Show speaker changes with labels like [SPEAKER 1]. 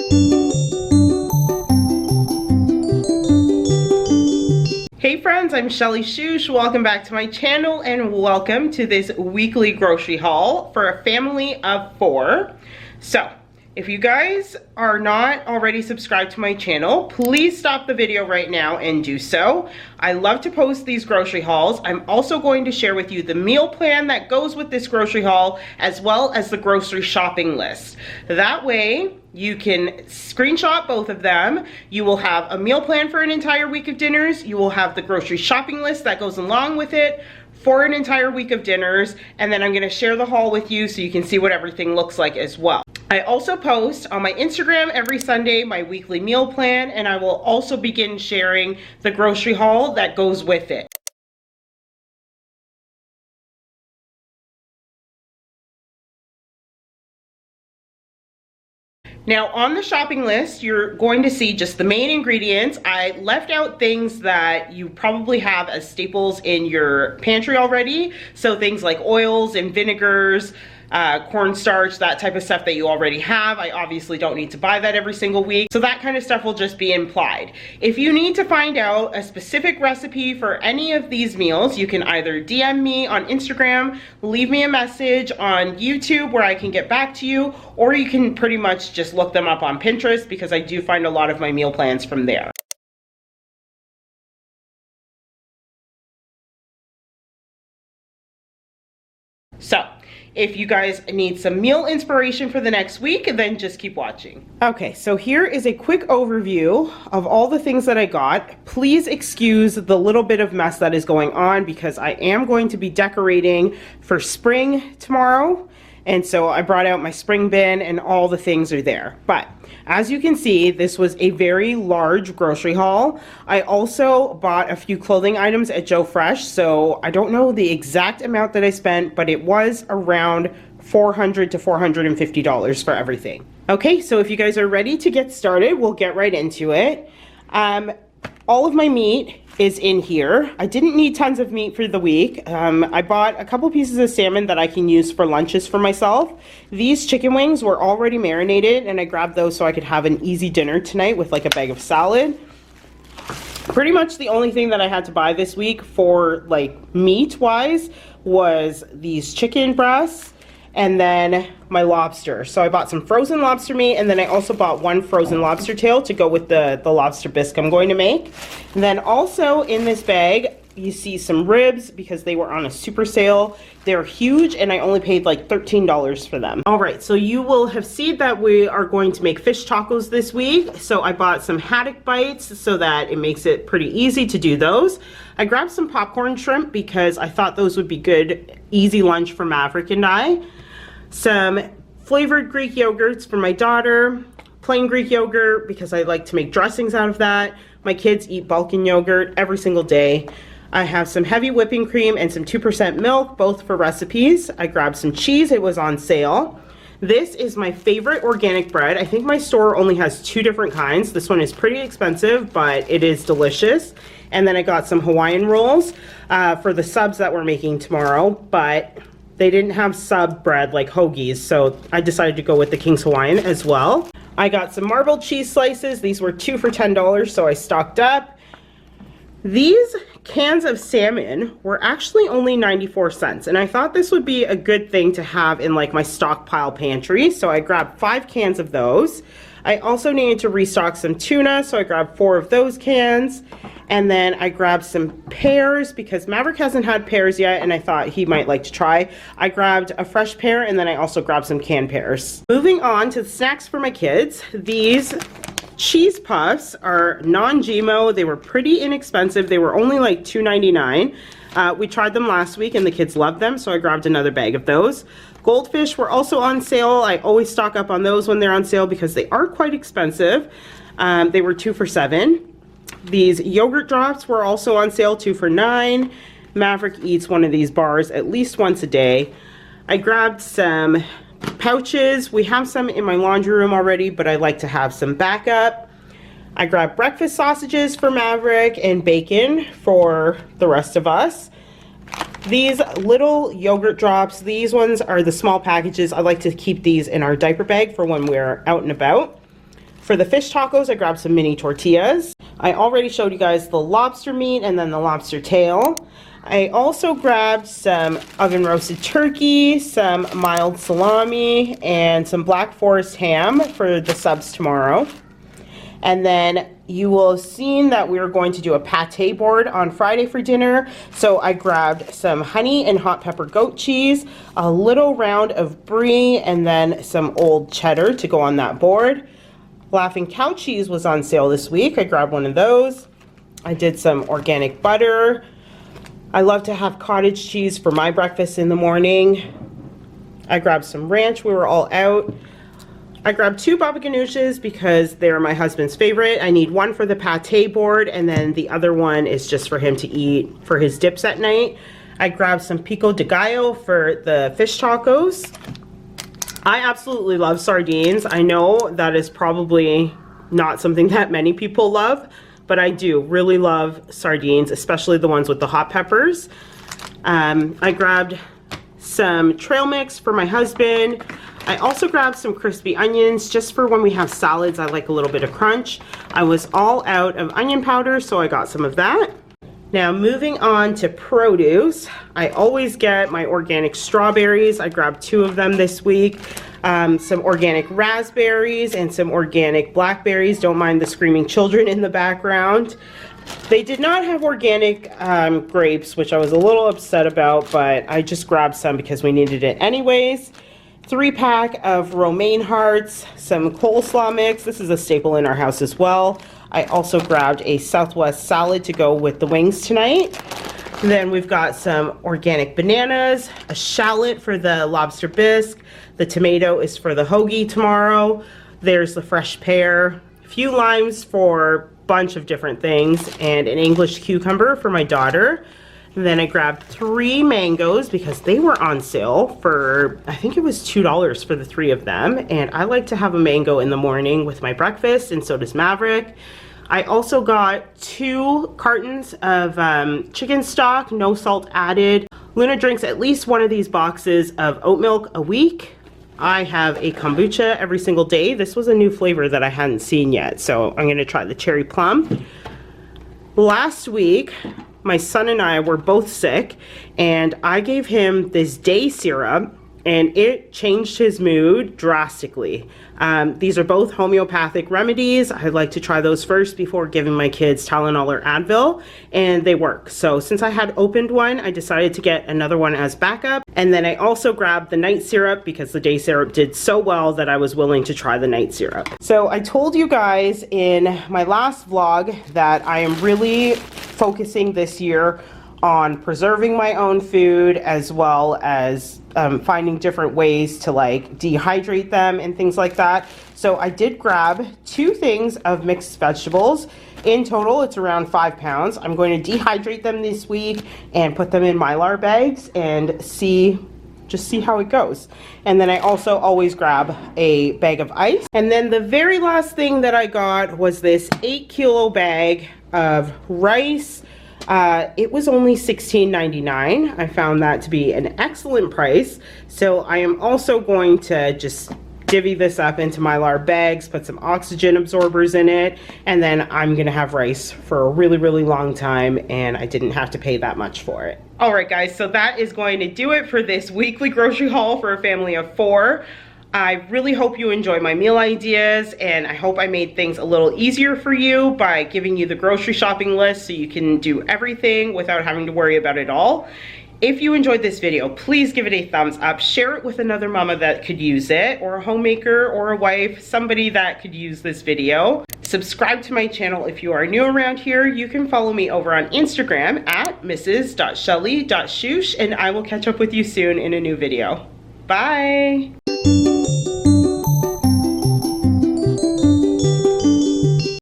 [SPEAKER 1] Hey friends, I'm Shelly Shoosh. Welcome back to my channel and welcome to this weekly grocery haul for a family of 4. So, if you guys are not already subscribed to my channel, please stop the video right now and do so. I love to post these grocery hauls. I'm also going to share with you the meal plan that goes with this grocery haul, as well as the grocery shopping list. That way, you can screenshot both of them. You will have a meal plan for an entire week of dinners. You will have the grocery shopping list that goes along with it for an entire week of dinners. And then I'm gonna share the haul with you so you can see what everything looks like as well. I also post on my Instagram every Sunday my weekly meal plan, and I will also begin sharing the grocery haul that goes with it. Now on the shopping list, you're going to see just the main ingredients. I left out things that you probably have as staples in your pantry already. So things like oils and vinegars, cornstarch, that type of stuff that you already have. I obviously don't need to buy that every single week. So that kind of stuff will just be implied. If you need to find out a specific recipe for any of these meals, you can either DM me on Instagram, leave me a message on YouTube where I can get back to you, or you can pretty much just look them up on Pinterest because I do find a lot of my meal plans from there. So, if you guys need some meal inspiration for the next week, then just keep watching. Okay, so here is a quick overview of all the things that I got. Please excuse the little bit of mess that is going on because I am going to be decorating for spring tomorrow. And so I brought out my spring bin and all the things are there. But as you can see, this was a very large grocery haul. I also bought a few clothing items at Joe Fresh. So I don't know the exact amount that I spent, but it was around $400 to $450 for everything. Okay, so if you guys are ready to get started, we'll get right into it. All of my meat is in here. I didn't need tons of meat for the week. I bought a couple pieces of salmon that I can use for lunches for myself. These chicken wings were already marinated and I grabbed those so I could have an easy dinner tonight with like a bag of salad. Pretty much the only thing that I had to buy this week for like meat wise was these chicken breasts and then my lobster. So I bought some frozen lobster meat, and then I also bought one frozen lobster tail to go with the lobster bisque I'm going to make. And then also in this bag, you see some ribs because they were on a super sale. They're huge and I only paid like $13 for them. All right, so you will have seen that we are going to make fish tacos this week. So I bought some haddock bites so that it makes it pretty easy to do those. I grabbed some popcorn shrimp because I thought those would be good, easy lunch for Maverick and I. Some flavored Greek yogurts for my daughter, plain Greek yogurt because I like to make dressings out of that. My kids eat Balkan yogurt every single day. I have some heavy whipping cream and some 2% milk, both for recipes. I grabbed some cheese, it was on sale. This is my favorite organic bread. I think my store only has 2 different kinds. This one is pretty expensive, but it is delicious. And then I got some Hawaiian rolls for the subs that we're making tomorrow, but they didn't have sub bread like hoagies, so I decided to go with the King's Hawaiian as well. I got some marbled cheese slices. These were 2 for $10, so I stocked up. These cans of salmon were actually only 94 cents, and I thought this would be a good thing to have in like my stockpile pantry, so I grabbed 5 cans of those. I also needed to restock some tuna, so I grabbed 4 of those cans. And then I grabbed some pears because Maverick hasn't had pears yet and I thought he might like to try. I grabbed a fresh pear and then I also grabbed some canned pears. Moving on to the snacks for my kids. These cheese puffs are non-GMO. They were pretty inexpensive. They were only like $2.99. We tried them last week and the kids loved them, so I grabbed another bag of those. Goldfish were also on sale. I always stock up on those when they're on sale because they are quite expensive. They were 2 for $7. These yogurt drops were also on sale, 2 for $9. Maverick eats one of these bars at least once a day. I grabbed some pouches. We have some in my laundry room already, but I like to have some backup. I grabbed breakfast sausages for Maverick and bacon for the rest of us. These little yogurt drops, these ones are the small packages. I like to keep these in our diaper bag for when we're out and about. For the fish tacos, I grabbed some mini tortillas. I already showed you guys the lobster meat and then the lobster tail. I also grabbed some oven roasted turkey, some mild salami, and some Black Forest ham for the subs tomorrow. And then you will have seen that we were going to do a pate board on Friday for dinner. So I grabbed some honey and hot pepper goat cheese, a little round of brie, and then some old cheddar to go on that board. Laughing Cow cheese was on sale this week. I grabbed one of those. I did some organic butter. I love to have cottage cheese for my breakfast in the morning. I grabbed some ranch. We were all out. I grabbed 2 baba ganoushs because they're my husband's favorite. I need one for the pate board, and then the other one is just for him to eat for his dips at night. I grabbed some pico de gallo for the fish tacos. I absolutely love sardines. I know that is probably not something that many people love, but I do really love sardines, especially the ones with the hot peppers. I grabbed some trail mix for my husband. I also grabbed some crispy onions just for when we have salads. I like a little bit of crunch. I was all out of onion powder, so I got some of that. Now moving on to produce, I always get my organic strawberries. I grabbed 2 of them this week. Some organic raspberries and some organic blackberries. Don't mind the screaming children in the background. They did not have organic grapes, which I was a little upset about, but I just grabbed some because we needed it anyways. 3-pack of romaine hearts, some coleslaw mix. This is a staple in our house as well. I also grabbed a Southwest salad to go with the wings tonight. And then we've got some organic bananas, a shallot for the lobster bisque. The tomato is for the hoagie tomorrow. There's the fresh pear, a few limes for a bunch of different things, and an English cucumber for my daughter. And then I grabbed 3 mangoes because they were on sale for, I think it was $2 for the 3 of them. And I like to have a mango in the morning with my breakfast, and so does Maverick. I also got 2 cartons of chicken stock, no salt added. Luna drinks at least one of these boxes of oat milk a week. I have a kombucha every single day. This was a new flavor that I hadn't seen yet, so I'm gonna try the cherry plum. Last week, my son and I were both sick, and I gave him this day syrup, and it changed his mood drastically. These are both homeopathic remedies. I like to try those first before giving my kids Tylenol or Advil, and they work. So since I had opened one, I decided to get another one as backup. And then I also grabbed the night syrup because the day syrup did so well that I was willing to try the night syrup. So I told you guys in my last vlog that I am really focusing this year on preserving my own food, as well as finding different ways to like dehydrate them and things like that. So I did grab 2 things of mixed vegetables. In total, it's around 5 pounds. I'm going to dehydrate them this week and put them in Mylar bags and just see how it goes. And then I also always grab a bag of ice. And then the very last thing that I got was this 8-kilo bag of rice. It was only $16.99. I found that to be an excellent price. So I am also going to just divvy this up into Mylar bags, put some oxygen absorbers in it, and then I'm gonna have rice for a really, really long time, and I didn't have to pay that much for it. All right, guys, so that is going to do it for this weekly grocery haul for a family of 4. I really hope you enjoy my meal ideas, and I hope I made things a little easier for you by giving you the grocery shopping list so you can do everything without having to worry about it all. If you enjoyed this video, please give it a thumbs up. Share it with another mama that could use it, or a homemaker, or a wife, somebody that could use this video. Subscribe to my channel if you are new around here. You can follow me over on Instagram at mrs.shelly.shoosh, and I will catch up with you soon in a new video. Bye!